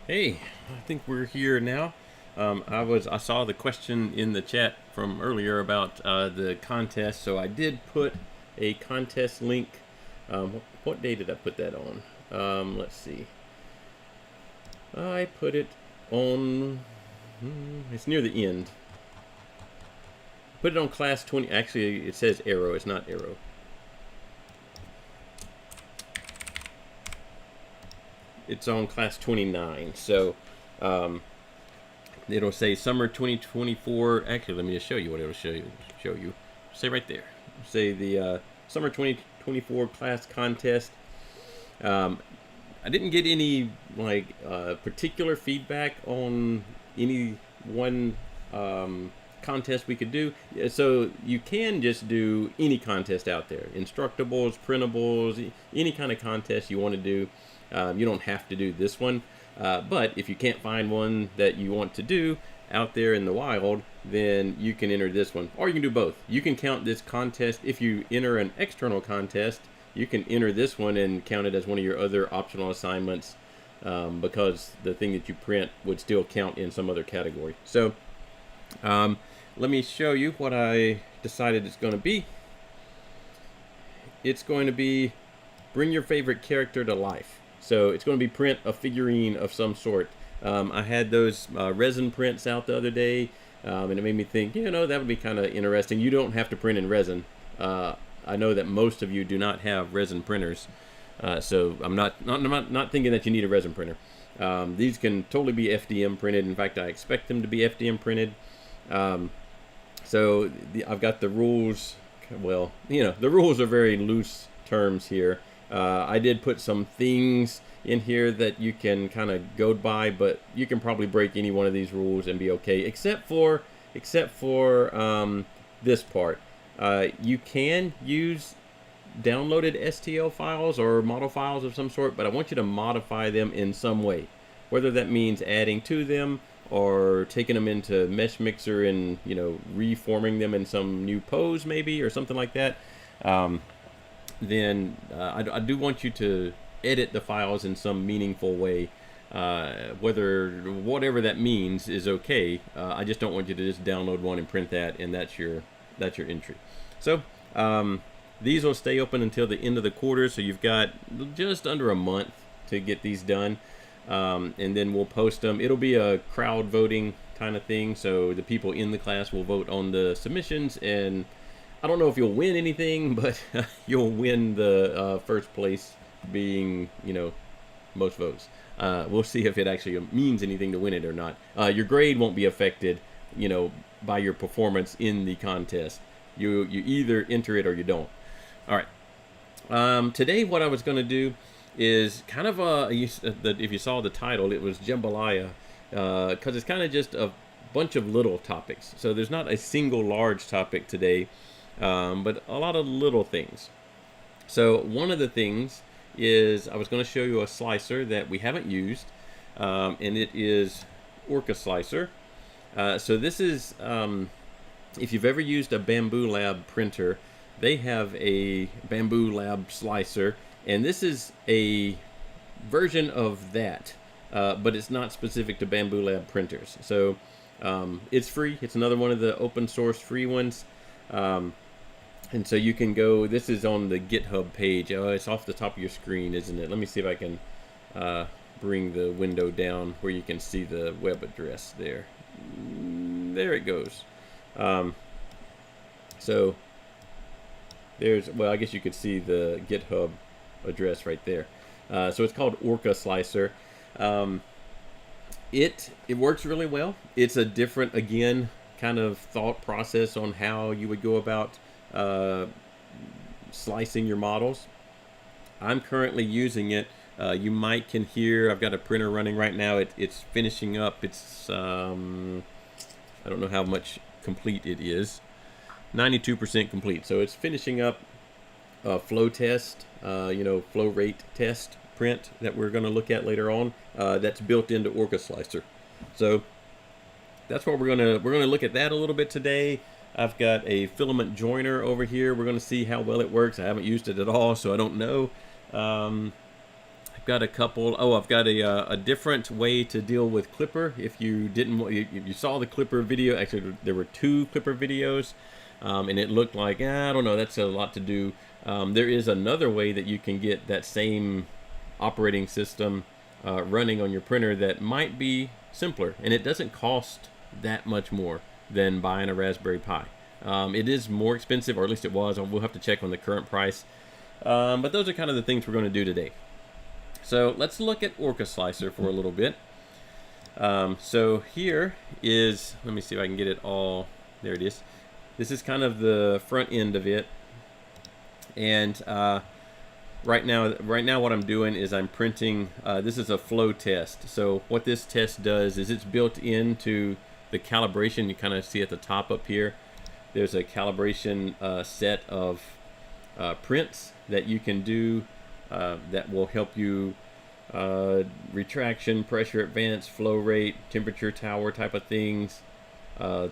Hey, I think we're here now. I saw the question in the chat from earlier about the contest, so I did put a contest link. What day did I put that on? Let's see. I put it on. It's near the end. Put it on class 20. Actually, it says arrow. It's not arrow. It's on class 29. So it'll say summer 2024. Actually, let me just show you what it'll show you. Say right there. Say the summer 2024 class contest. I didn't get any particular feedback on any one contest we could do. So you can just do any contest out there. Instructables, printables, any kind of contest you want to do. You don't have to do this one. But if you can't find one that you want to do out there in the wild, then you can enter this one. Or you can do both. You can count this contest. If you enter an external contest, you can enter this one and count it as one of your other optional assignments, because the thing that you print would still count in some other category. So let me show you what I decided it's going to be. It's going to be bring your favorite character to life. So it's going to be print a figurine of some sort. I had those resin prints out the other day, and it made me think, that would be kind of interesting. You don't have to print in resin. I know that most of you do not have resin printers, so I'm not thinking that you need a resin printer. These can totally be FDM printed. In fact, I expect them to be FDM printed. So I've got the rules. Well, the rules are very loose terms here. I did put some things in here that you can kind of go by, but you can probably break any one of these rules and be okay, except for this part. You can use downloaded STL files or model files of some sort, but I want you to modify them in some way, whether that means adding to them or taking them into Mesh Mixer and reforming them in some new pose maybe, or something like that. Then I do want you to edit the files in some meaningful way. Whatever that means is okay. I just don't want you to just download one and print that, and that's your entry. So these will stay open until the end of the quarter, so you've got just under a month to get these done, and then we'll post them. It'll be a crowd voting kind of thing, so the people in the class will vote on the submissions, and I don't know if you'll win anything, but you'll win the first place being, most votes. We'll see if it actually means anything to win it or not. Your grade won't be affected, by your performance in the contest. You either enter it or you don't. All right. Today, what I was going to do is kind of if you saw the title, it was Jambalaya, because it's kind of just a bunch of little topics. So there's not a single large topic today. But a lot of little things. So one of the things is I was going to show you a slicer that we haven't used, and it is Orca Slicer. So this is, if you've ever used a Bamboo Lab printer, they have a Bamboo Lab slicer, and this is a version of that, but it's not specific to Bamboo Lab printers. So it's free. It's another one of the open source free ones. And so you can go, this is on the GitHub page. Oh, it's off the top of your screen, isn't it? Let me see if I can bring the window down where you can see the web address there. There it goes. So there's, well, I guess you could see the GitHub address right there. So it's called Orca Slicer. It works really well. It's a different, again, kind of thought process on how you would go about slicing your models. I'm currently using it. You might can hear I've got a printer running right now. It's finishing up. It's I don't know how much complete it is. 92% complete. So it's finishing up a flow test, flow rate test print that we're going to look at later on. That's built into Orca Slicer. So that's what we're gonna look at that a little bit today. I've got a filament joiner over here. We're going to see how well it works. I haven't used it at all, so I don't know. I've got a couple. Oh, I've got a different way to deal with Clipper. If you didn't, if you saw the Clipper video, actually there were 2 Clipper videos, and it looked like, I don't know, that's a lot to do. There is another way that you can get that same operating system running on your printer that might be simpler, and it doesn't cost that much more than buying a Raspberry Pi. It is more expensive, or at least it was. We'll have to check on the current price. But those are kind of the things we're going to do today. So let's look at Orca Slicer for a little bit. So here is, let me see if I can get it all, there it is. This is kind of the front end of it. And right now what I'm doing is I'm printing, this is a flow test. So what this test does is it's built into the calibration. You kind of see at the top up here, there's a calibration set of prints that you can do that will help you retraction, pressure advance, flow rate, temperature tower type of things,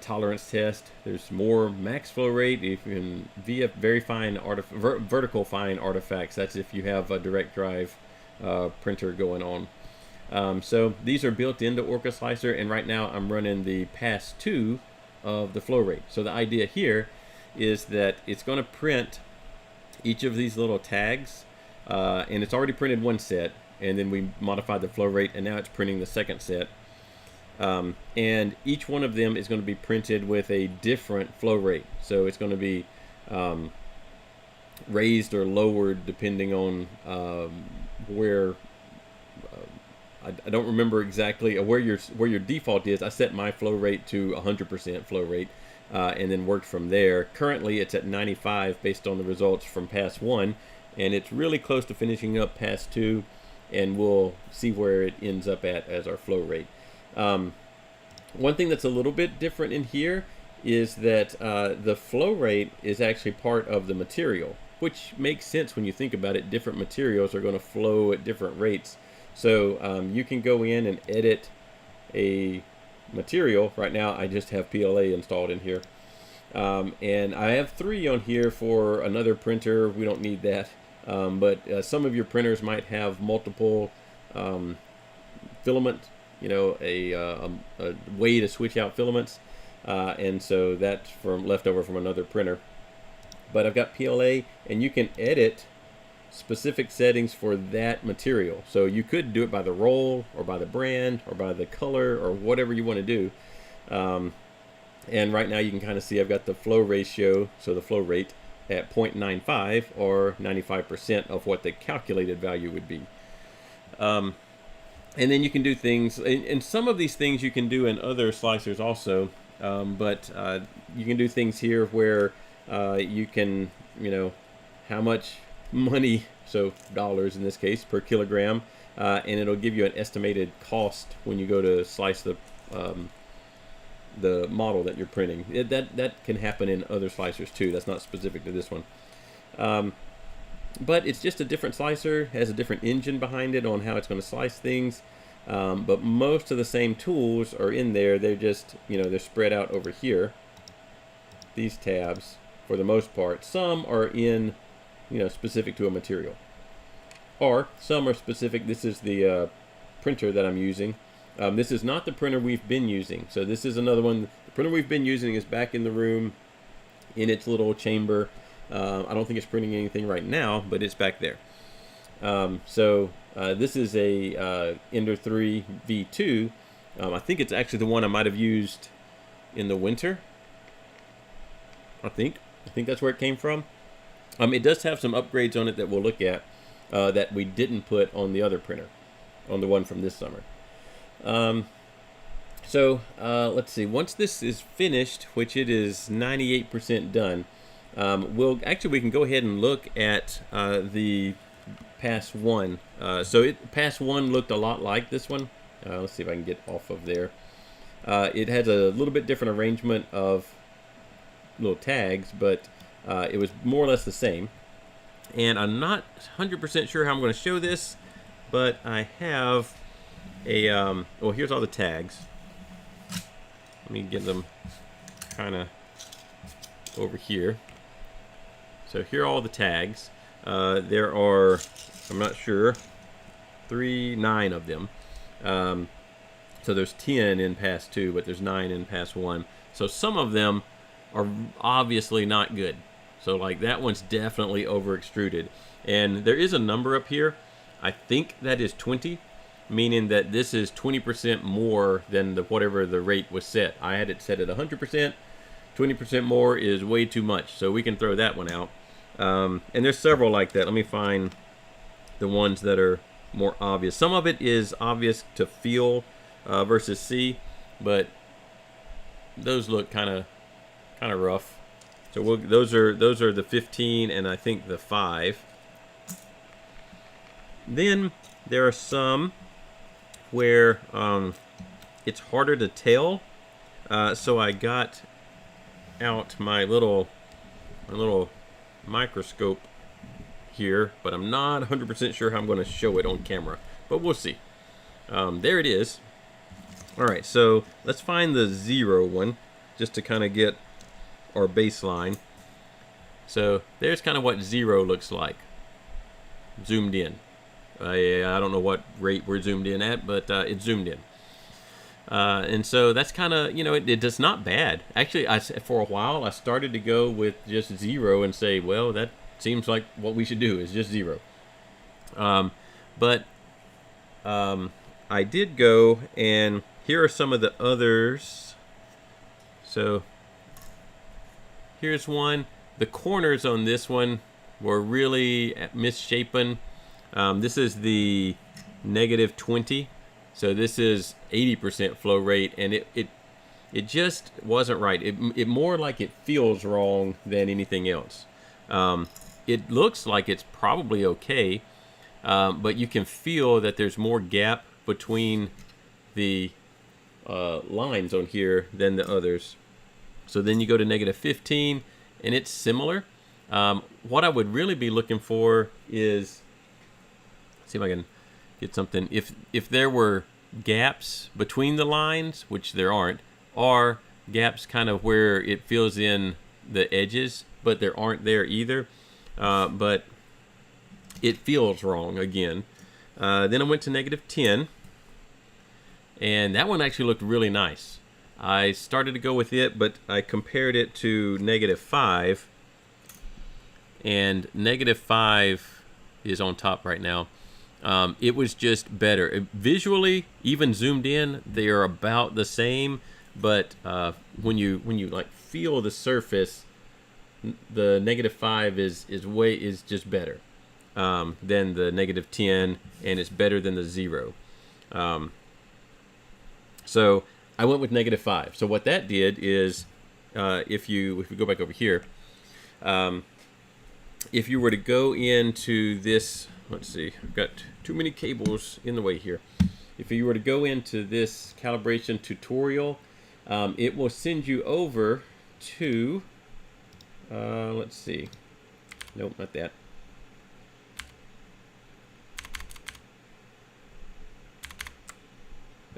tolerance test. There's more max flow rate. If you can via very fine vertical fine artifacts, that's if you have a direct drive printer going on. So these are built into Orca Slicer, and right now I'm running the pass 2 of the flow rate. So the idea here is that it's going to print each of these little tags, and it's already printed one set, and then we modified the flow rate, and now it's printing the second set. And each one of them is going to be printed with a different flow rate. So it's going to be raised or lowered depending on where, I don't remember exactly where your default is. I set my flow rate to 100% flow rate, and then worked from there. Currently it's at 95 based on the results from pass 1, and it's really close to finishing up pass 2, and we'll see where it ends up at as our flow rate. One thing that's a little bit different in here is that the flow rate is actually part of the material, which makes sense when you think about it. Different materials are going to flow at different rates. So you can go in and edit a material. Right now I just have PLA installed in here, and I have 3 on here for another printer. We don't need that, but some of your printers might have multiple filament, you know, a way to switch out filaments, and so that's leftover from another printer. But I've got PLA, and you can edit specific settings for that material. So you could do it by the roll, or by the brand, or by the color, or whatever you want to do. And right now you can kind of see I've got the flow ratio, so the flow rate, at 0.95, or 95% of what the calculated value would be. And then you can do things, and some of these things you can do in other slicers also, but you can do things here where you can, you know, how much money, so dollars in this case, per kilogram, and it'll give you an estimated cost when you go to slice the model that you're printing. That can happen in other slicers too. That's not specific to this one. But it's just a different slicer, has a different engine behind it on how it's going to slice things. But most of the same tools are in there. They're just, you know, they're spread out over here. These tabs, for the most part. Some are in, you know, specific to a material, or some are specific. This is the printer that I'm using. This is not the printer we've been using. So this is another one. The printer we've been using is back in the room in its little chamber. I don't think it's printing anything right now, but it's back there. This is a Ender 3 V2. I think it's actually the one I might have used in the winter. I think that's where it came from. It does have some upgrades on it that we'll look at that we didn't put on the other printer, on the one from this summer. Let's see. Once this is finished, which it is 98% done, we can go ahead and look at the pass 1. Pass 1 looked a lot like this one. Let's see if I can get off of there. It has a little bit different arrangement of little tags, but it was more or less the same. And I'm not 100% sure how I'm going to show this, but I have a well, here's all the tags. Let me get them kind of over here. So here are all the tags. There are, I'm not sure, 9 of them. So there's 10 in pass 2, but there's 9 in pass 1. So some of them are obviously not good. So like that one's definitely over extruded. And there is a number up here. I think that is 20, meaning that this is 20% more than whatever the rate was set. I had it set at 100%. 20% more is way too much, so we can throw that one out. And there's several like that. Let me find the ones that are more obvious. Some of it is obvious to feel versus see, but those look kind of rough. So those are the 15 and I think the 5. Then there are some where it's harder to tell. So I got out my little microscope here, but I'm not 100% sure how I'm going to show it on camera, but we'll see. There it is. All right, so let's find the 0 one just to kind of get our baseline. So there's kind of what 0 looks like zoomed in. I don't know what rate we're zoomed in at, but it's zoomed in. And so that's kind of, it's not bad. Actually, for a while, I started to go with just 0 and say, well, that seems like what we should do is just 0. But I did go, and here are some of the others. So here's one. The corners on this one were really misshapen. This is the -20. So this is 80% flow rate, and it just wasn't right. It more like it feels wrong than anything else. It looks like it's probably okay, but you can feel that there's more gap between the lines on here than the others. So then you go to -15, and it's similar. What I would really be looking for is, see if I can get something. If there were gaps between the lines, which there aren't, or gaps kind of where it fills in the edges, but there aren't there either. But it feels wrong again. Then I went to -10, and that one actually looked really nice. I started to go with it, but I compared it to -5, and -5 is on top right now. It was just better. Visually, even zoomed in, they are about the same, but when you like feel the surface, the -5 is just better than the -10, and it's better than the 0. So I went with -5. So what that did is, if you go back over here, if you were to go into this, let's see, I've got too many cables in the way here. If you were to go into this calibration tutorial, it will send you over to, let's see, nope, not that.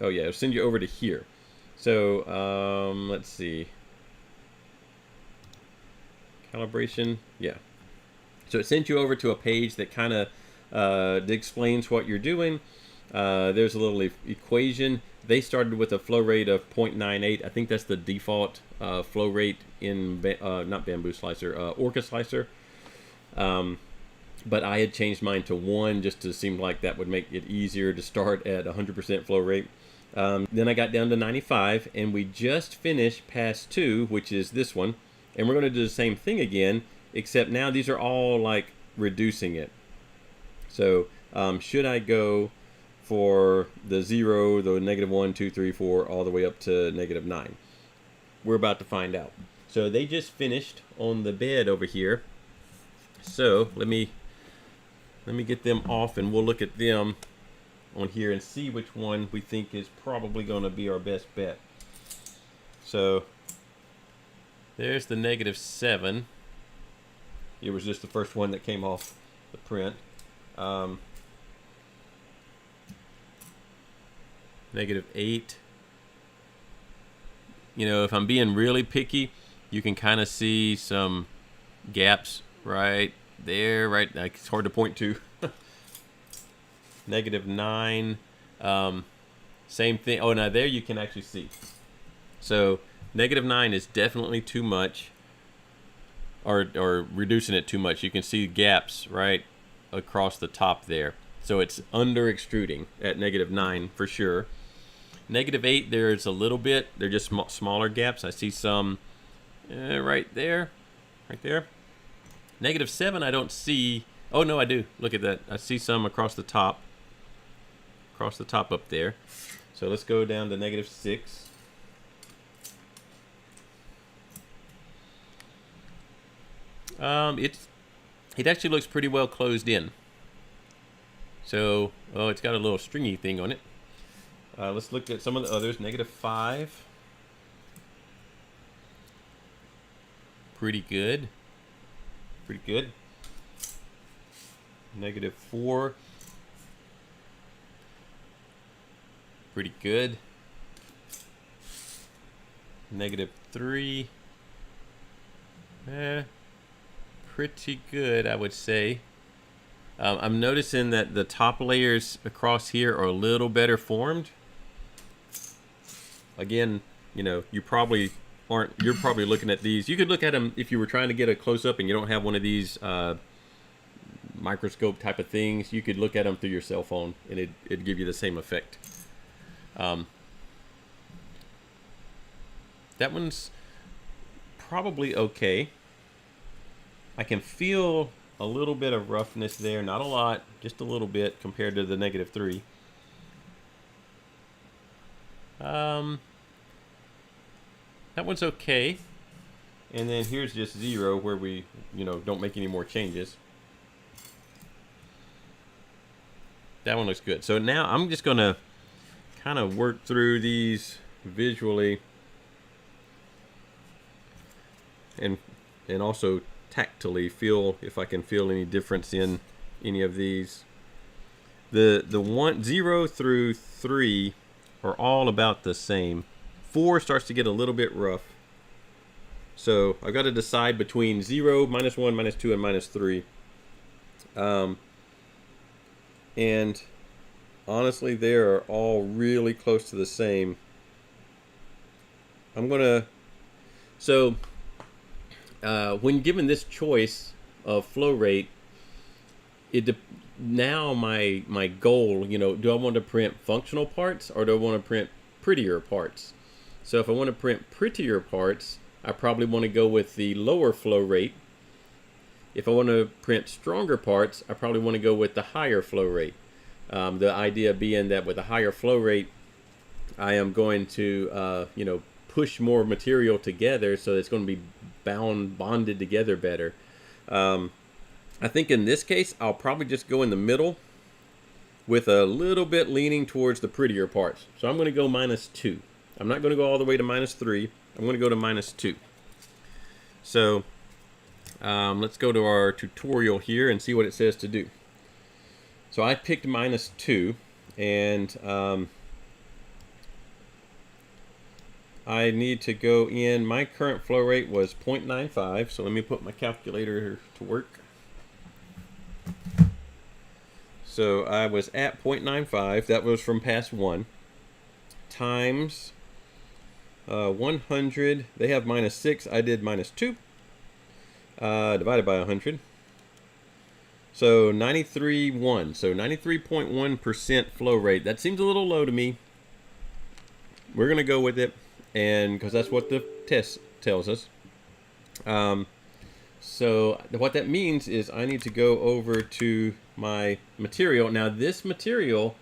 Oh yeah, it'll send you over to here. So let's see, calibration, yeah. So it sent you over to a page that kind of explains what you're doing. There's a little equation. They started with a flow rate of 0.98. I think that's the default flow rate in not Bamboo Slicer, Orca Slicer. But I had changed mine to 1 just to seem like that would make it easier to start at 100% flow rate. Then I got down to 95, and we just finished pass 2, which is this one. And we're going to do the same thing again, except now these are all like reducing it. So should I go for the 0, the -1, 2, 3, 4, all the way up to -9? We're about to find out. So they just finished on the bed over here. So let me get them off, and we'll look at them on here and see which one we think is probably going to be our best bet. So there's the -7. It was just the first one that came off the print. -8. If I'm being really picky, you can kind of see some gaps right there, right? Like, it's hard to point to. -9. Same thing. Oh, now there you can actually see. So -9 is definitely too much, or reducing it too much. You can see gaps right across the top there. So it's under extruding at -9 for sure. -8, there's a little bit. They're just smaller gaps. I see some right there. Right there. -7, I don't see. Oh, no, I do. Look at that. I see some across the top. Across the top up there. So let's go down to -6. It actually looks pretty well closed in. So, oh, it's got a little stringy thing on it. Let's look at some of the others. -5. Pretty good. Pretty good. -4. Pretty good. -3. Pretty good, I would say. I'm noticing that the top layers across here are a little better formed. Again, you know, you probably aren't. You're probably looking at these. You could look at them if you were trying to get a close up and you don't have one of these microscope type of things. You could look at them through your cell phone and it'd give you the same effect. That one's probably okay. I can feel a little bit of roughness there, not a lot, just a little bit compared to the -3. That one's okay. And then here's just 0 where we, you know, don't make any more changes. That one looks good. So now I'm just gonna kind of work through these visually and also tactily feel if I can feel any difference in any of these. The 0 through 3 are all about the same. 4 starts to get a little bit rough. So I've got to decide between 0, -1, -2, and -3. And honestly, they are all really close to the same. I'm gonna, so when given this choice of flow rate, now my goal, you know, do I want to print functional parts or do I want to print prettier parts? So if I want to print prettier parts, I probably want to go with the lower flow rate. If I want to print stronger parts, I probably want to go with the higher flow rate. The idea being that with a higher flow rate, I am going to, you know, push more material together, so it's going to be bonded together better. I think in this case, I'll probably just go in the middle with a little bit leaning towards the prettier parts. So I'm going to go -2. I'm not going to go all the way to -3. I'm going to go to -2. So let's go to our tutorial here and see what it says to do. So I picked -2, and I need to go in. My current flow rate was 0.95, so let me put my calculator to work. So I was at 0.95, that was from pass 1, times 100, they have -6, I did -2, divided by 100. So 93.1, so 93.1% flow rate. That seems a little low to me. We're going to go with it, and because that's what the test tells us. So what that means is I need to go over to my material. Now this material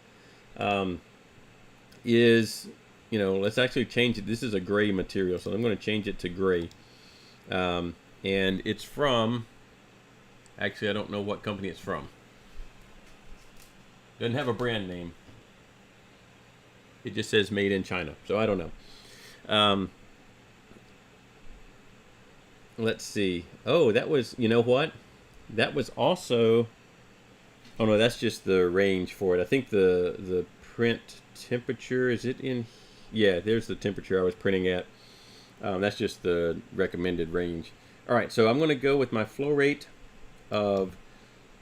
is, you know, let's actually change it. This is a gray material, so I'm going to change it to gray. And it's from, actually I don't know what company it's from. Doesn't have a brand name. It just says made in China, so I don't know. Let's see. Oh, that was, you know what? That was also, oh no, that's just the range for it. I think the print temperature, is it in, yeah, there's the temperature I was printing at. That's just the recommended range. All right, so I'm going to go with my flow rate of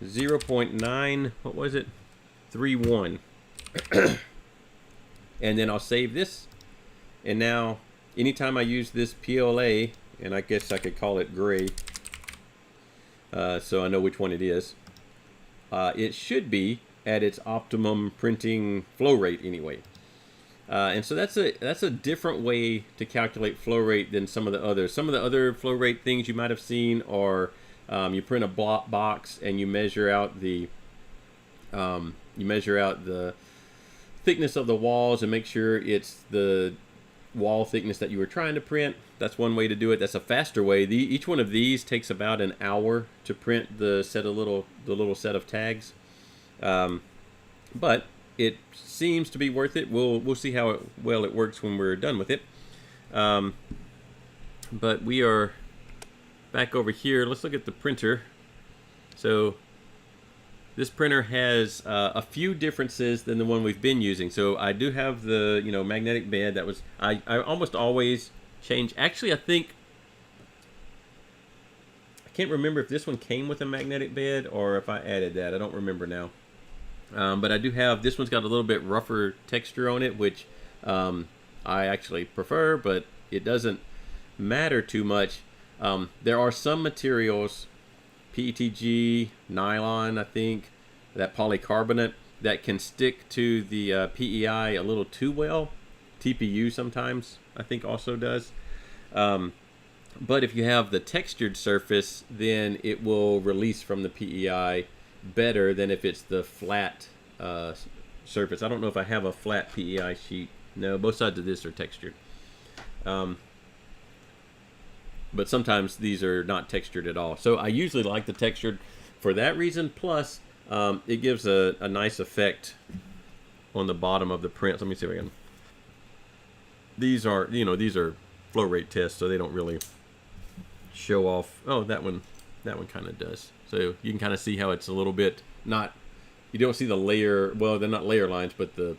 0.9, what was it? 3-1. And then I'll save this. And now, anytime I use this PLA, and I guess I could call it gray, so I know which one it is, it should be at its optimum printing flow rate anyway. And so that's a different way to calculate flow rate than some of the others. Some of the other flow rate things you might have seen are you print a block box and you measure out the thickness of the walls and make sure it's the wall thickness that you were trying to print. That's one way to do it. That's a faster way. Each one of these takes about an hour to print the little set of tags, but it seems to be worth it. We'll see how well it works when we're done with it. But we are back over here. Let's look at the printer. So this printer has a few differences than the one we've been using. So I do have the magnetic bed. That was I almost always change. Actually, I can't remember if this one came with a magnetic bed or if I added that. I don't remember now. But I do have, this one's got a little bit rougher texture on it, which I actually prefer, but it doesn't matter too much. There are some materials, PETG, nylon, I think, that polycarbonate, that can stick to the PEI a little too well. TPU sometimes, I think, also does. But if you have the textured surface, then it will release from the PEI better than if it's the flat surface. I don't know if I have a flat PEI sheet. No, both sides of this are textured. But sometimes these are not textured at all. So I usually like the textured for that reason. Plus, it gives a nice effect on the bottom of the print. Let me see if I can. These are flow rate tests, so they don't really show off. Oh, that one kind of does. So you can kind of see how it's a little bit not. You don't see the layer. Well, they're not layer lines, but the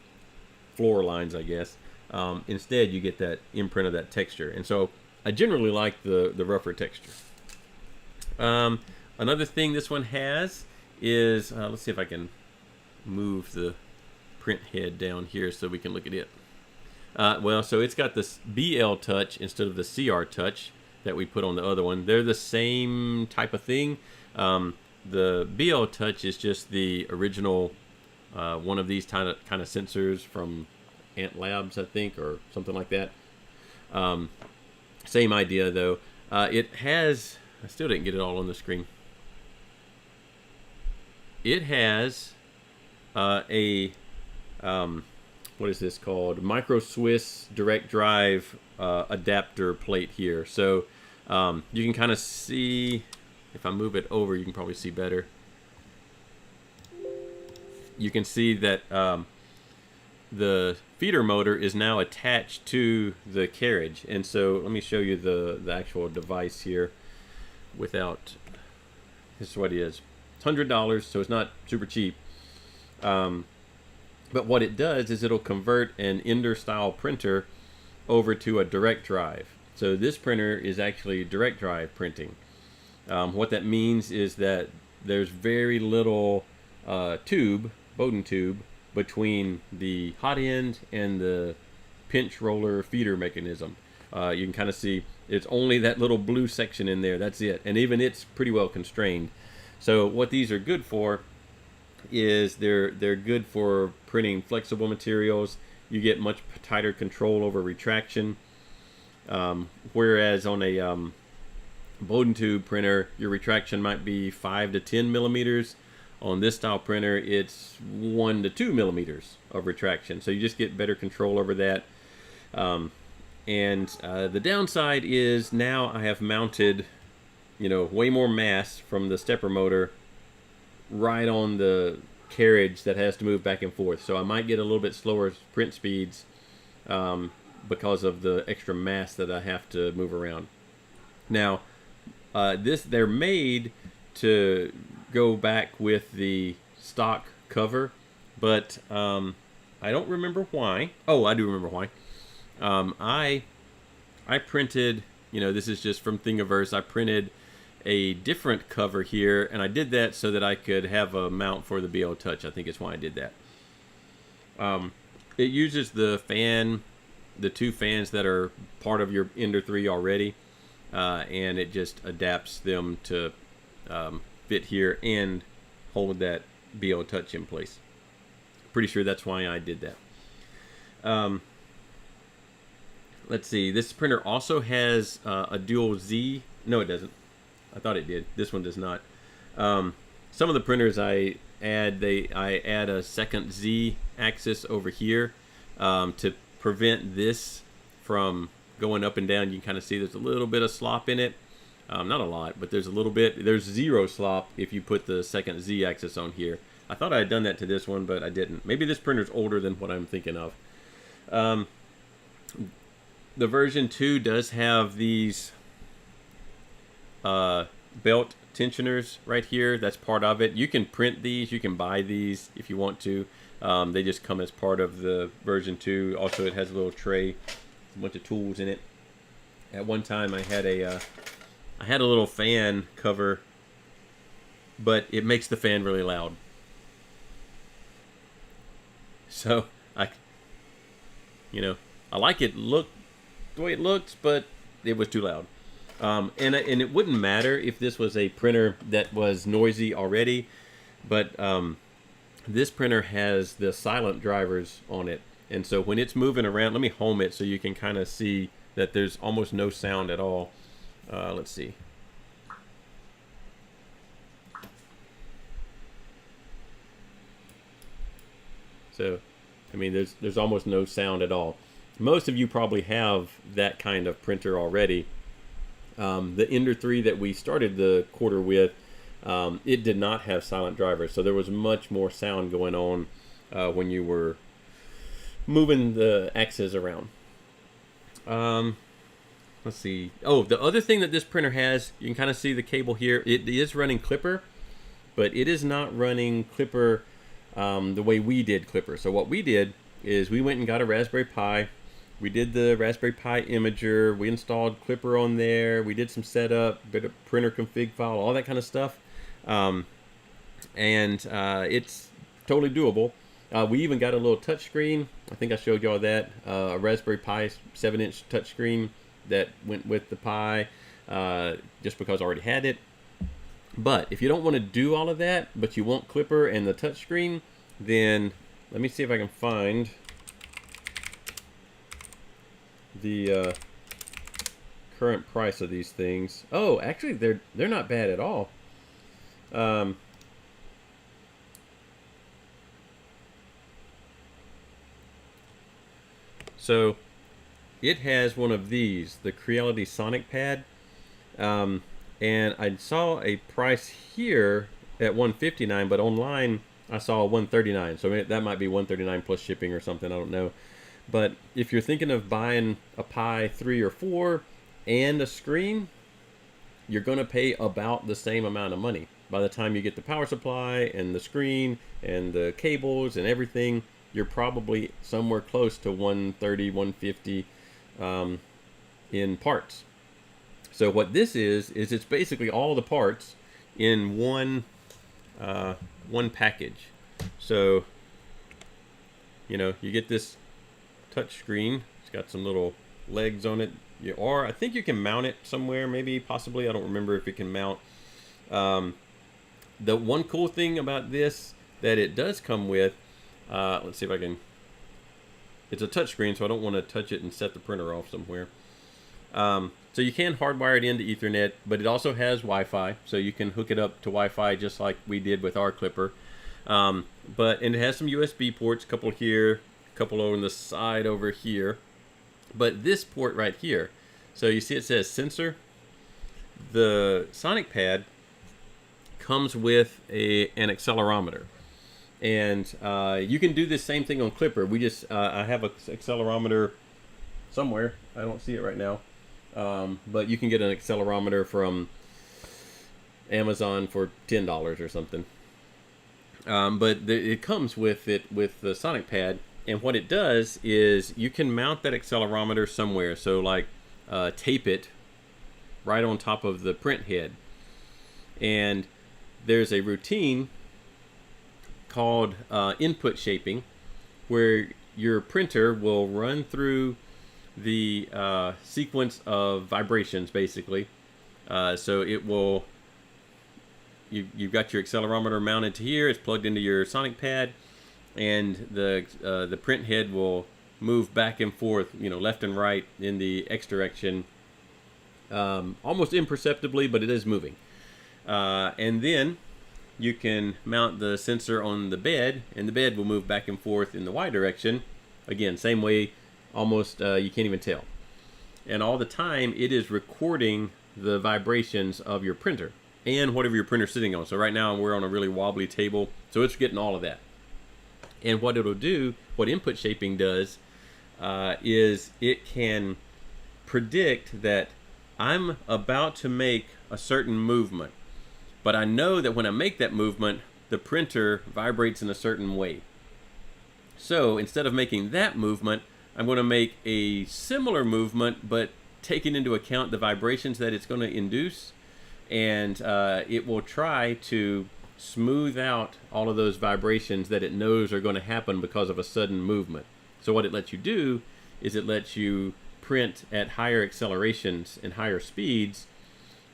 floor lines, I guess. Instead, you get that imprint of that texture, and so I generally like the rougher texture. Another thing this one has is, let's see if I can move the print head down here so we can look at it. Well, so it's got this BL touch instead of the CR touch that we put on the other one. They're the same type of thing. The BL touch is just the original one of these kind of sensors from Ant Labs, I think, or something like that. Same idea though. It has, I still didn't get it all on the screen. It has what is this called? Micro Swiss direct drive adapter plate here. So you can kind of see, if I move it over, you can probably see better. You can see that the feeder motor is now attached to the carriage. And so let me show you the actual device here without, this is what it is. It's $100, so it's not super cheap. But what it does is it'll convert an Ender style printer over to a direct drive. So this printer is actually direct drive printing. What that means is that there's very little Bowden tube, between the hot end and the pinch roller feeder mechanism. You can kind of see it's only that little blue section in there. That's it. And even it's pretty well constrained. So what these are good for is they're good for printing flexible materials. You get much tighter control over retraction. Whereas on a Bowden tube printer, your retraction might be 5 to 10 millimeters. On this style printer, it's 1 to 2 millimeters of retraction. So you just get better control over that. The downside is now I have mounted, way more mass from the stepper motor right on the carriage that has to move back and forth. So I might get a little bit slower print speeds because of the extra mass that I have to move around. Now, they're made to go back with the stock cover, but I don't remember why. Oh, I do remember why. I printed, this is just from Thingiverse. I printed a different cover here, and I did that so that I could have a mount for the BL Touch. I think it's why I did that. It uses the fan, the two fans that are part of your Ender 3 already, and it just adapts them to fit here and hold that BO touch in place. Pretty sure that's why I did that. Let's see. This printer also has a dual Z. No, it doesn't. I thought it did. This one does not. Some of the printers I add a second Z axis over here to prevent this from going up and down. You can kind of see there's a little bit of slop in it. Not a lot, but there's a little bit. There's zero slop if you put the second Z axis on here. I thought I had done that to this one, but I didn't. Maybe this printer's older than what I'm thinking of. The version 2 does have these belt tensioners right here. That's part of it. You can print these. You can buy these if you want to. They just come as part of the version 2. Also, it has a little tray, a bunch of tools in it. At one time, I had a little fan cover, but it makes the fan really loud. So I like it the way it looks, but it was too loud. And it wouldn't matter if this was a printer that was noisy already, but this printer has the silent drivers on it, and so when it's moving around, let me home it so you can kind of see that there's almost no sound at all. Let's see. So, I mean, there's almost no sound at all. Most of you probably have that kind of printer already. The Ender 3 that we started the quarter with, it did not have silent drivers, so there was much more sound going on when you were moving the axes around. Let's see. Oh, the other thing that this printer has, you can kind of see the cable here. It is running Clipper, but it is not running Clipper the way we did Clipper. So what we did is we went and got a Raspberry Pi. We did the Raspberry Pi imager. We installed Clipper on there. We did some setup, bit of printer config file, all that kind of stuff. And it's totally doable. We even got a little touchscreen. I think I showed y'all that. A Raspberry Pi 7-inch touchscreen that went with the Pi just because I already had it. But if you don't want to do all of that, but you want Clipper and the touchscreen, then let me see if I can find the current price of these things. Oh, actually, they're not bad at all. So it has one of these, the Creality Sonic Pad, and I saw a price here at $159, but online I saw $139. So that might be $139 plus shipping or something. I don't know. But if you're thinking of buying a Pi 3 or 4 and a screen, you're going to pay about the same amount of money. By the time you get the power supply and the screen and the cables and everything, you're probably somewhere close to $130, $150 in parts. So what this is it's basically all the parts in one package. So, you get this touch screen. It's got some little legs on it, or I think you can mount it somewhere, maybe, possibly. I don't remember if it can mount. The one cool thing about this that it does come with, let's see if I can, it's a touch screen, so I don't want to touch it and set the printer off somewhere. So you can hardwire it into Ethernet, but it also has Wi-Fi, so you can hook it up to Wi-Fi just like we did with our Clipper. And it has some USB ports, a couple here, a couple on the side over here. But this port right here, so you see it says sensor. The Sonic Pad comes with an accelerometer. And you can do this same thing on Clipper. I have an accelerometer somewhere. I don't see it right now. But you can get an accelerometer from Amazon for $10 or something. But it comes with the Sonic Pad, and what it does is you can mount that accelerometer somewhere. So like tape it right on top of the print head, and there's a routine called input shaping, where your printer will run through the sequence of vibrations, basically. So it will, you've got your accelerometer mounted to here, it's plugged into your sonic pad, and the print head will move back and forth, left and right in the X direction, almost imperceptibly, but it is moving. And then you can mount the sensor on the bed, and the bed will move back and forth in the Y direction. Again, same way, almost you can't even tell. And all the time, it is recording the vibrations of your printer and whatever your printer's sitting on. So right now, we're on a really wobbly table, so it's getting all of that. And what it'll do, what input shaping does, is it can predict that I'm about to make a certain movement, but I know that when I make that movement, the printer vibrates in a certain way. So instead of making that movement, I'm going to make a similar movement, but taking into account the vibrations that it's going to induce, and it will try to smooth out all of those vibrations that it knows are going to happen because of a sudden movement. So what it lets you do is it lets you print at higher accelerations and higher speeds,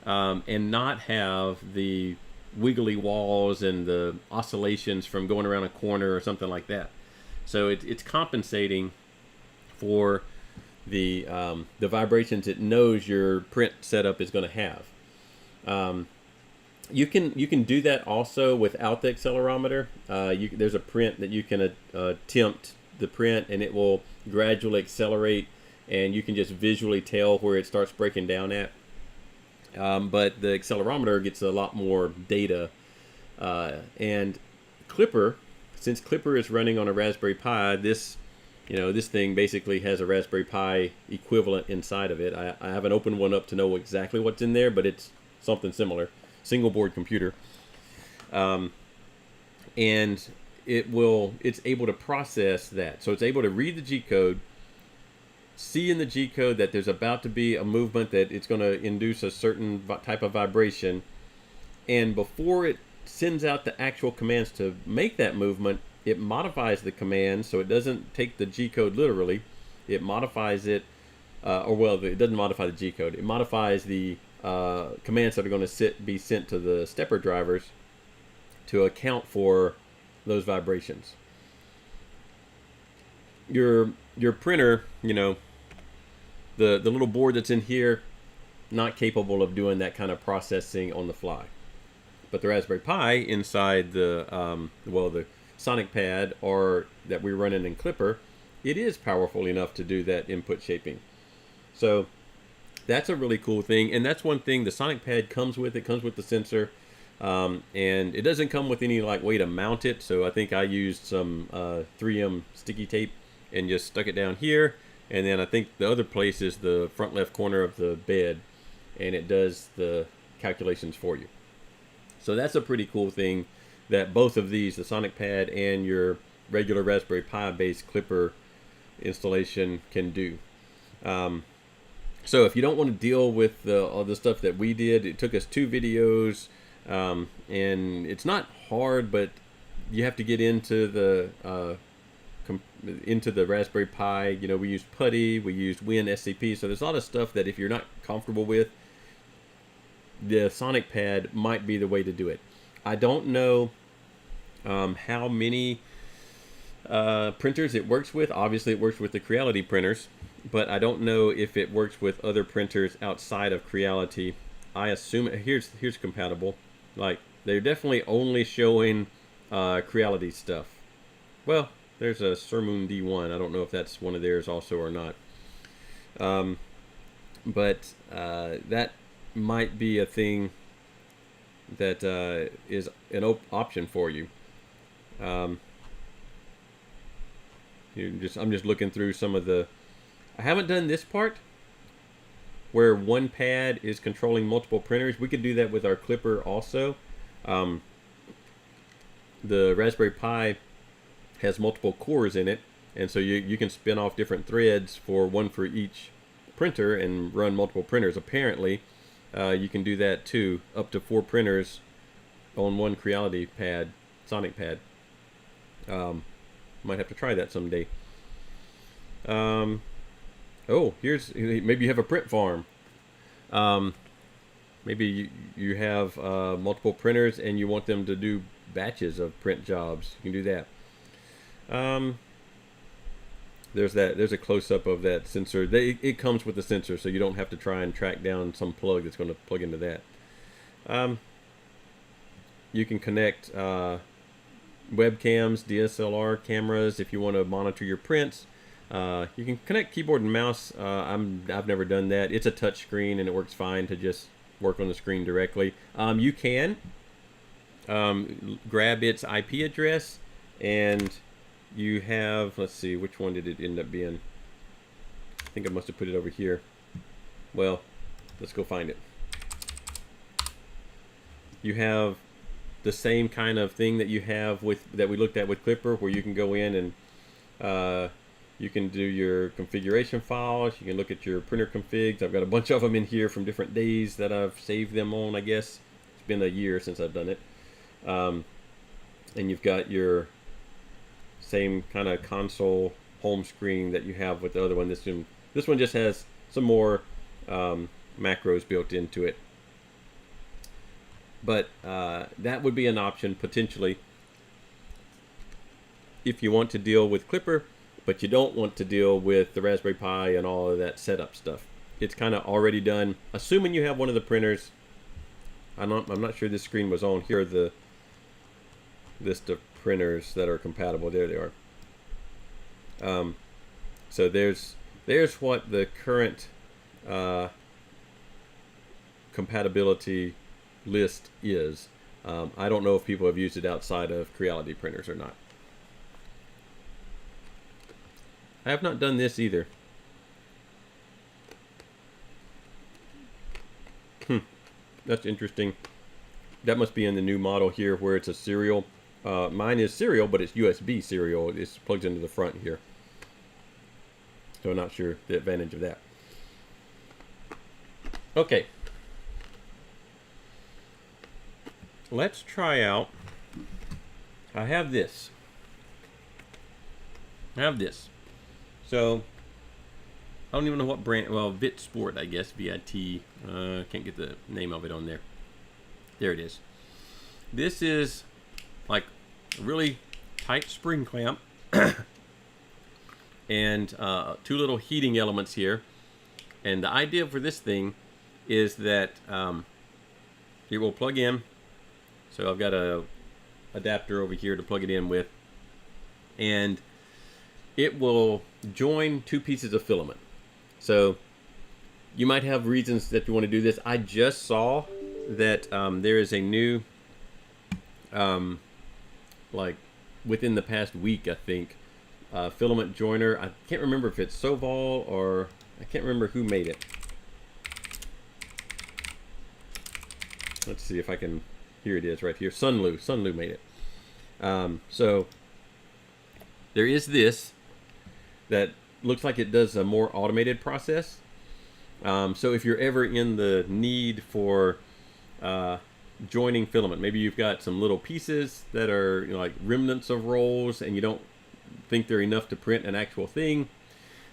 and not have the wiggly walls and the oscillations from going around a corner or something like that. So it's compensating for the vibrations it knows your print setup is going to have. You can do that also without the accelerometer. There's a print that you can attempt the print, and it will gradually accelerate, and you can just visually tell where it starts breaking down at. But the accelerometer gets a lot more data. And Clipper, since Clipper is running on a Raspberry Pi, this thing basically has a Raspberry Pi equivalent inside of it. I haven't opened one up to know exactly what's in there, but it's something similar. Single board computer. And it's able to process that. So it's able to read the G code, see in the G code that there's about to be a movement that it's going to induce a certain type of vibration, and before it sends out the actual commands to make that movement, it modifies the command so it doesn't take the G code literally. It modifies it, it doesn't modify the G code. It modifies the commands that are going to be sent to the stepper drivers to account for those vibrations. Your printer, the little board that's in here, not capable of doing that kind of processing on the fly. But the Raspberry Pi inside the Sonic Pad or that we're running in Clipper, it is powerful enough to do that input shaping. So that's a really cool thing, and that's one thing the Sonic Pad comes with. It comes with the sensor, and it doesn't come with any way to mount it. So I think I used some 3M sticky tape and just stuck it down here. And then I think the other place is the front left corner of the bed, and it does the calculations for you. So that's a pretty cool thing that both of these, the Sonic Pad and your regular Raspberry Pi based Clipper installation, can do. So if you don't want to deal with all the stuff that we did, it took us 2 videos, and it's not hard, but you have to get into the Raspberry Pi. We used putty, we used WinSCP, so there's a lot of stuff that if you're not comfortable with, the Sonic Pad might be the way to do it. I don't know how many printers it works with. Obviously it works with the Creality printers, but I don't know if it works with other printers outside of Creality. I assume here's compatible. They're definitely only showing Creality stuff. Well, there's a Sermoon D1. I don't know if that's one of theirs also or not. But that might be a thing that is an option for you. I'm just looking through some of the. I haven't done this part where one pad is controlling multiple printers. We could do that with our Clipper also. The Raspberry Pi has multiple cores in it, and so you can spin off different threads one for each printer and run multiple printers. Apparently, you can do that too, up to 4 printers on one Creality pad, Sonic Pad. Might have to try that someday. Oh, here's, maybe you have a print farm. Maybe you have multiple printers and you want them to do batches of print jobs. You can do that. There's a close-up of that sensor. It comes with a sensor, so you don't have to try and track down some plug that's going to plug into that. You can connect webcams, DSLR cameras if you want to monitor your prints. You can connect keyboard and mouse. I've never done that. It's a touch screen and it works fine to just work on the screen directly. You can grab its IP address, and you have, let's see, which one did it end up being? I think I must have put it over here. Well, let's go find it. You have the same kind of thing that you have that we looked at with Clipper, where you can go in and you can do your configuration files. You can look at your printer configs. I've got a bunch of them in here from different days that I've saved them on, I guess. It's been a year since I've done it. And you've got your same kind of console home screen that you have with the other one. This one just has some more macros built into it. But that would be an option potentially if you want to deal with Clipper, but you don't want to deal with the Raspberry Pi and all of that setup stuff. It's kind of already done. Assuming you have one of the printers. I'm not sure this screen was on. Here are the list of printers that are compatible. There they are. So there's what the current compatibility list is. I don't know if people have used it outside of Creality printers or not. I have not done this either. That's interesting. That must be in the new model here where it's a serial. Mine is serial, but it's USB serial. It plugs into the front here. So I'm not sure the advantage of that. Okay. Let's try out. I have this. So I don't even know what brand. Well, Vit Sport, I guess. VIT. Can't get the name of it on there. There it is. This is like a really tight spring clamp and two little heating elements here. And the idea for this thing is that it will plug in. So I've got a adapter over here to plug it in with, and it will join two pieces of filament. So you might have reasons that you want to do this. I just saw that there is a new, like within the past week, I think, filament joiner. I can't remember if it's Soval or I can't remember who made it. Let's see if I can. Here it is right here. Sunlu made it. So there is this that looks like it does a more automated process. So if you're ever in the need for joining filament, maybe you've got some little pieces that are, you know, like remnants of rolls and you don't think they're enough to print an actual thing,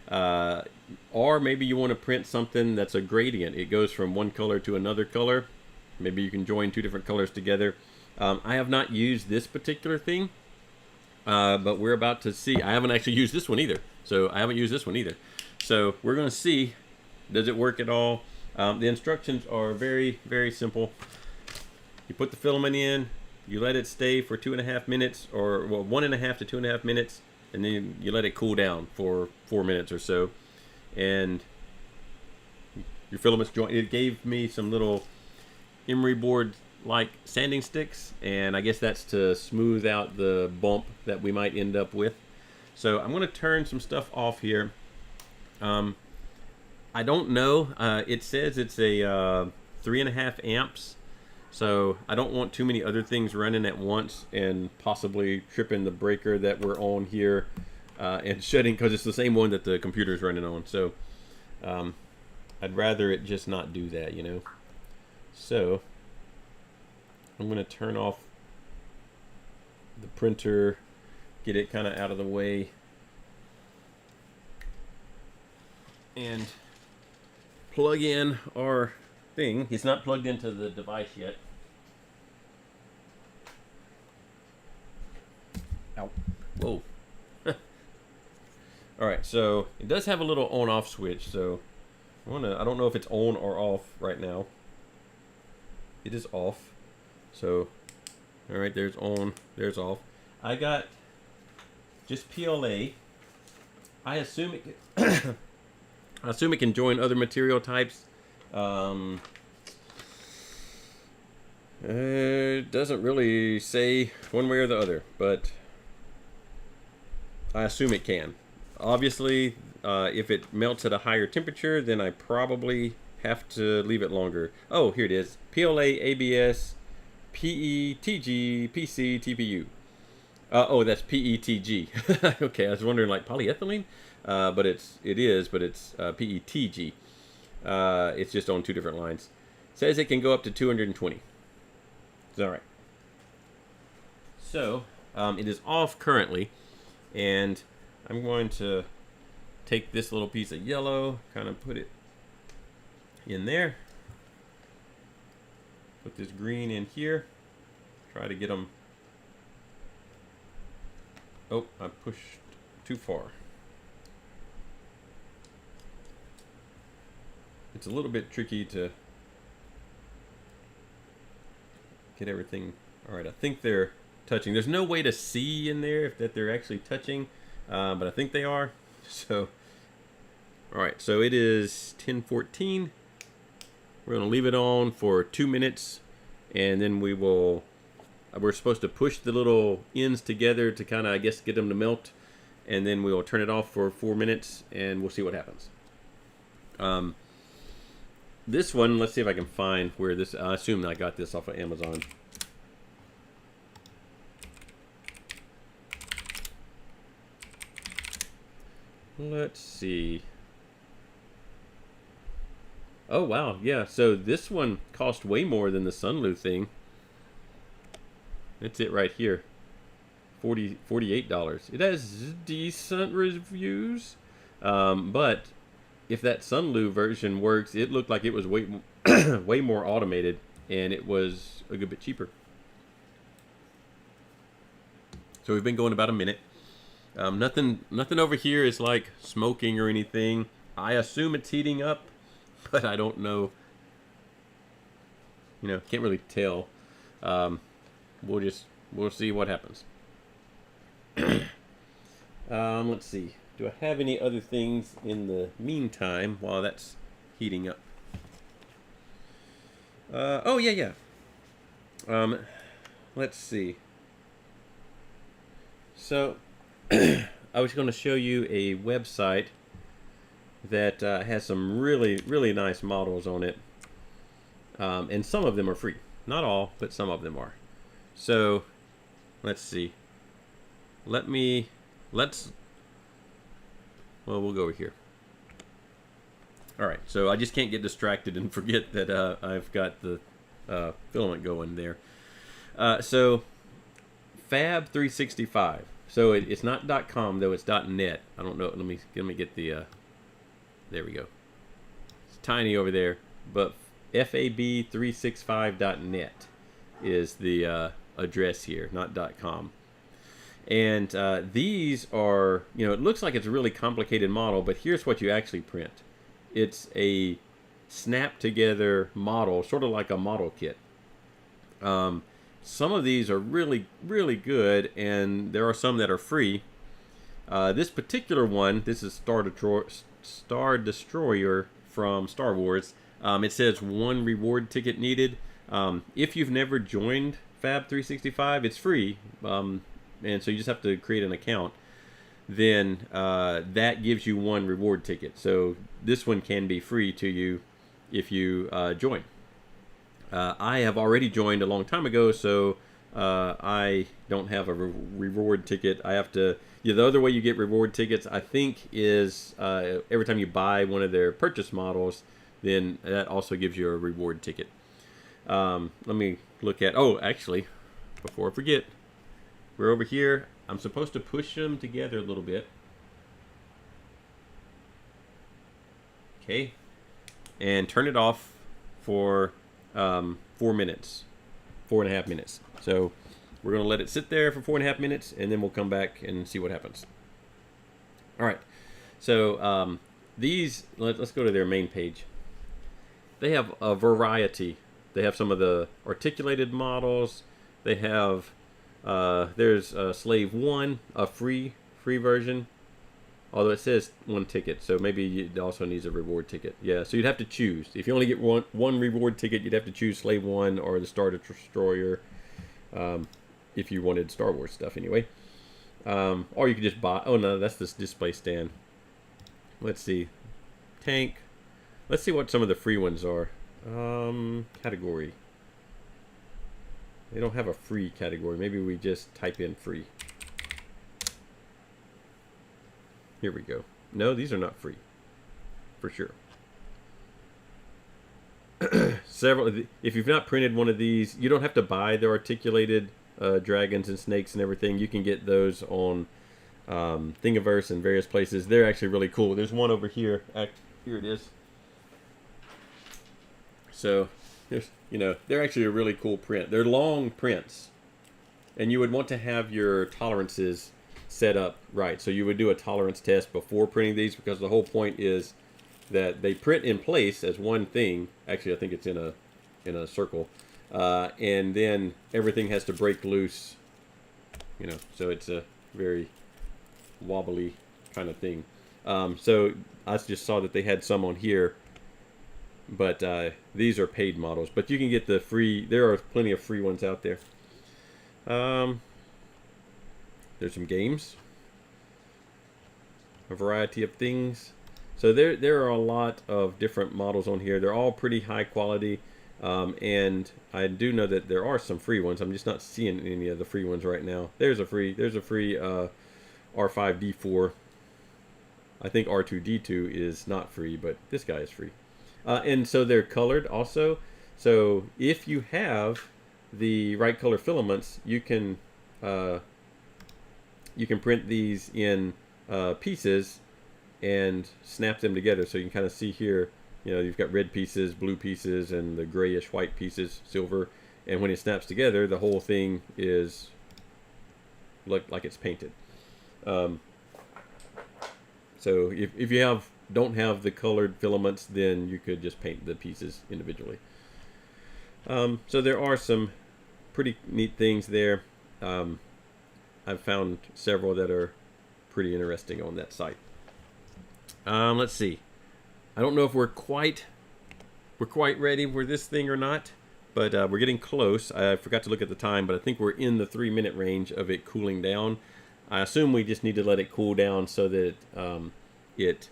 or maybe you want to print something that's a gradient. It goes from one color to another color. Maybe you can join two different colors together. I have not used this particular thing, but we're about to see. I haven't actually used this one either. So we're going to see, does it work at all? The instructions are very, very simple. You put the filament in, you let it stay for 2.5 minutes, or well, 1.5 to 2.5 minutes, and then you let it cool down for 4 minutes or so. And your filament's joined. It gave me some little emery board like sanding sticks, and I guess that's to smooth out the bump that we might end up with. So I'm going to turn some stuff off here. I don't know. It says it's a 3.5 amps, so I don't want too many other things running at once and possibly tripping the breaker that we're on here and shutting, because it's the same one that the computer's running on. So I'd rather it just not do that, you know. So I'm going to turn off the printer get it kind of out of the way and plug in our thing. It's not plugged into the device yet. Ow. Whoa. Alright, so it does have a little on-off switch, so I don't know if it's on or off right now. It is off. So, alright, there's on, there's off. I got just PLA. I assume it can I assume it can join other material types. It doesn't really say one way or the other, but I assume it can. Obviously, if it melts at a higher temperature, then I probably have to leave it longer. Oh, here it is. PLA, ABS, PETG, PC, TPU. Oh, that's PETG. Okay, I was wondering, like polyethylene, but it is PETG. It's just on two different lines. Says it can go up to 220. It's all right. So it is off currently, and I'm going to take this little piece of yellow, kind of put it in there. Put this green in here. Try to get them. Oh, I pushed too far. It's a little bit tricky to get everything. All right, I think they're touching. There's no way to see in there if that they're actually touching, but I think they are. So, all right, so it is 10:14. We're gonna leave it on for 2 minutes, and then we're supposed to push the little ends together to kind of, I guess, get them to melt, and then we'll turn it off for 4 minutes, and we'll see what happens. This one, let's see if I can find where this. I assume I got this off of Amazon. Let's see. Oh wow, yeah. So this one cost way more than the Sunlu thing. That's it right here. $48. It has decent reviews, but if that Sunlu version works, it looked like it was way way more automated, and it was a good bit cheaper. So we've been going about a minute. Nothing over here is like smoking or anything. I assume it's heating up, but I don't know. You know, can't really tell. We'll see what happens. Let's see. Do I have any other things in the meantime while that's heating up? Oh yeah. Let's see. So I was going to show you a website that has some really nice models on it, and some of them are free. Not all, but some of them are. So let's see. Well, we'll go over here. All right, so I just can't get distracted and forget that I've got the filament going there. So Fab 365. So it's not .com though; it's .net. I don't know. Let me get the. There we go. It's tiny over there, but fab365.net is the address here, not .com. And these are, you know, it looks like it's a really complicated model, but here's what you actually print. It's a snap together model, sort of like a model kit. Some of these are really good, and there are some that are free. This particular one, this is Star Destroyer from Star Wars. It says 1 reward ticket needed. If you've never joined Fab 365, it's free, and so you just have to create an account. Then that gives you 1 reward ticket. So this one can be free to you if you join. I have already joined a long time ago, so I don't have a reward ticket. I have to. Yeah, the other way you get reward tickets, I think, is every time you buy one of their purchase models, then that also gives you a reward ticket. Let me look at. Oh, actually, before I forget, we're over here. I'm supposed to push them together a little bit. Okay, and turn it off for 4 minutes, 4.5 minutes. So we're going to let it sit there for 4.5 minutes, and then we'll come back and see what happens. All right. So these, let's go to their main page. They have a variety. They have some of the articulated models. They have there's Slave 1, a free version. Although it says 1 ticket, so maybe it also needs a reward ticket. Yeah, so you'd have to choose. If you only get one reward ticket, you'd have to choose Slave 1 or the Star Destroyer, if you wanted Star Wars stuff anyway. Or you could just buy... Oh, no, that's this display stand. Let's see. Tank. Let's see what some of the free ones are. Category. They don't have a free category. Maybe we just type in free. Here we go. No, these are not free. For sure. Several. If you've not printed one of these, you don't have to buy the articulated dragons and snakes and everything. You can get those on Thingiverse and various places. They're actually really cool. There's one over here. Here it is. So, there's, they're actually a really cool print. They're long prints. And you would want to have your tolerances set up right. So you would do a tolerance test before printing these, because the whole point is that they print in place as one thing. Actually, I think it's in a circle. And then everything has to break loose, so it's a very wobbly kind of thing. So I just saw that they had some on here, but these are paid models. But you can get the free, there are plenty of free ones out there. There's some games, a variety of things. So there are a lot of different models on here. They're all pretty high quality. And I do know that there are some free ones. I'm just not seeing any of the free ones right now. There's a free R5D4. I think R2D2 is not free, but this guy is free. And so they're colored also. So if you have the right color filaments, you can print these in pieces and snap them together. So you can kind of see here, you've got red pieces, blue pieces, and the grayish white pieces, silver. And when it snaps together, the whole thing is look like it's painted. So if you don't have the colored filaments, then you could just paint the pieces individually. So there are some pretty neat things there. I've found several that are pretty interesting on that site. Let's see. I don't know if we're quite ready for this thing or not, but we're getting close. I forgot to look at the time, but I think we're in the 3-minute range of it cooling down. I assume we just need to let it cool down so that it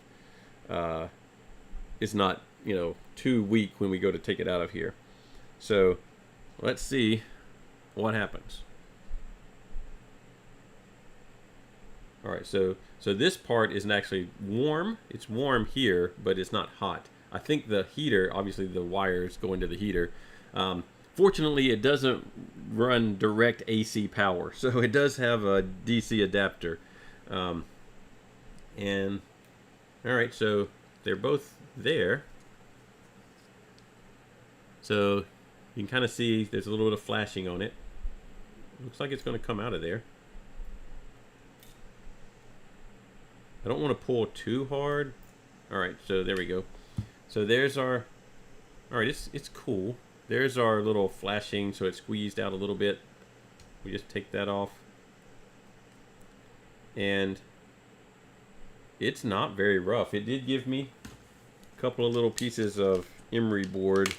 is not, too weak when we go to take it out of here. So let's see what happens. All right, so this part isn't actually warm. It's warm here, but it's not hot. I think the heater, obviously the wires go into the heater. Fortunately, it doesn't run direct AC power, so it does have a DC adapter. And all right, so they're both there. So you can kind of see there's a little bit of flashing on it. Looks like it's going to come out of there. I don't want to pull too hard. All right, so there we go. So there's our, all right, it's cool. There's our little flashing, so it's squeezed out a little bit. We just take that off. And it's not very rough. It did give me a couple of little pieces of emery board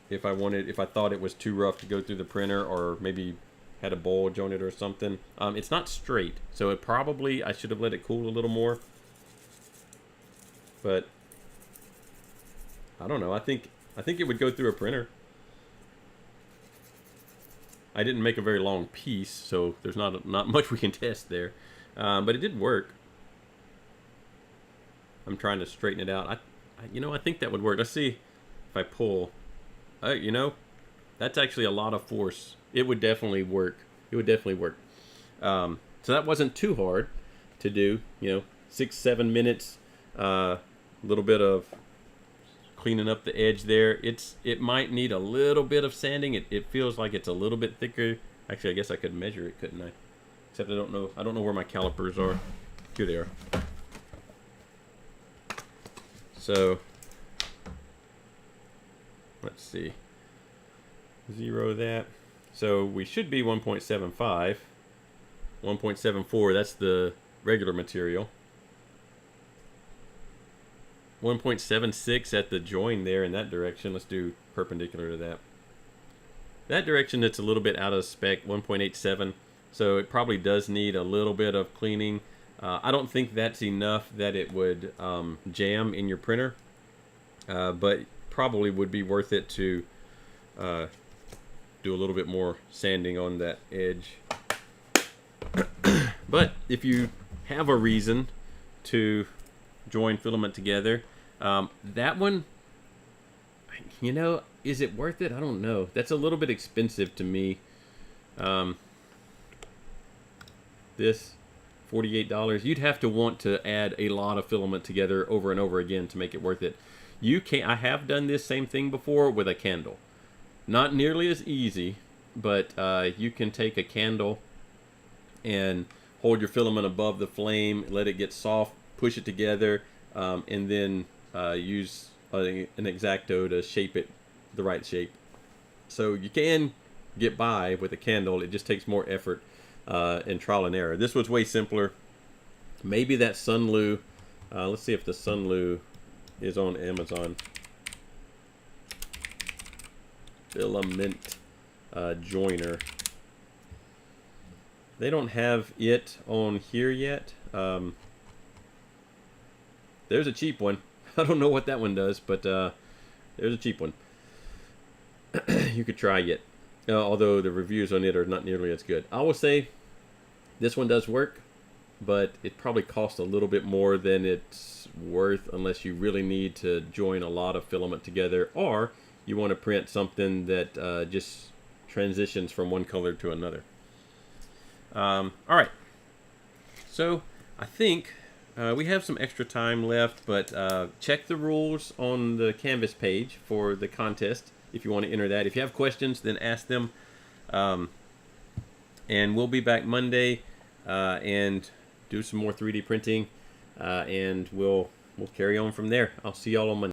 if I thought it was too rough to go through the printer, or maybe had a bulge on it or something. It's not straight, so it probably, I should have let it cool a little more. But I don't know. I think it would go through a printer. I didn't make a very long piece, so there's not much we can test there. But it did work. I'm trying to straighten it out. I think that would work. Let's see if I pull. That's actually a lot of force. It would definitely work. It would definitely work. So that wasn't too hard to do. 6-7 minutes. A little bit of cleaning up the edge there. It might need a little bit of sanding. It feels like it's a little bit thicker. Actually, I guess I could measure it, couldn't I? Except I don't know where my calipers are. Here they are. So let's see. 0 that. So we should be 1.75. 1.74, that's the regular material. 1.76 at the join there in that direction. Let's do perpendicular to that. That direction, it's a little bit out of spec, 1.87. So it probably does need a little bit of cleaning. I don't think that's enough that it would jam in your printer. But probably would be worth it to do a little bit more sanding on that edge. But if you have a reason to join filament together, that one, is it worth it? I don't know. That's a little bit expensive to me. This $48. You'd have to want to add a lot of filament together over and over again to make it worth it. I have done this same thing before with a candle. Not nearly as easy, but you can take a candle and hold your filament above the flame, let it get soft, push it together, and then use an X-Acto to shape it the right shape. So you can get by with a candle. It just takes more effort and trial and error. This was way simpler. Maybe that Sunlu, let's see if the Sunlu is on Amazon. Filament joiner. They don't have it on here yet. There's a cheap one. I don't know what that one does, but there's a cheap one. You could try it. Although the reviews on it are not nearly as good. I will say this one does work, but it probably costs a little bit more than it's worth unless you really need to join a lot of filament together, or you want to print something that just transitions from one color to another. All right, so I think we have some extra time left, but check the rules on the Canvas page for the contest if you want to enter that. If you have questions, then ask them. And we'll be back Monday and do some more 3D printing, and we'll carry on from there. I'll see y'all on Monday.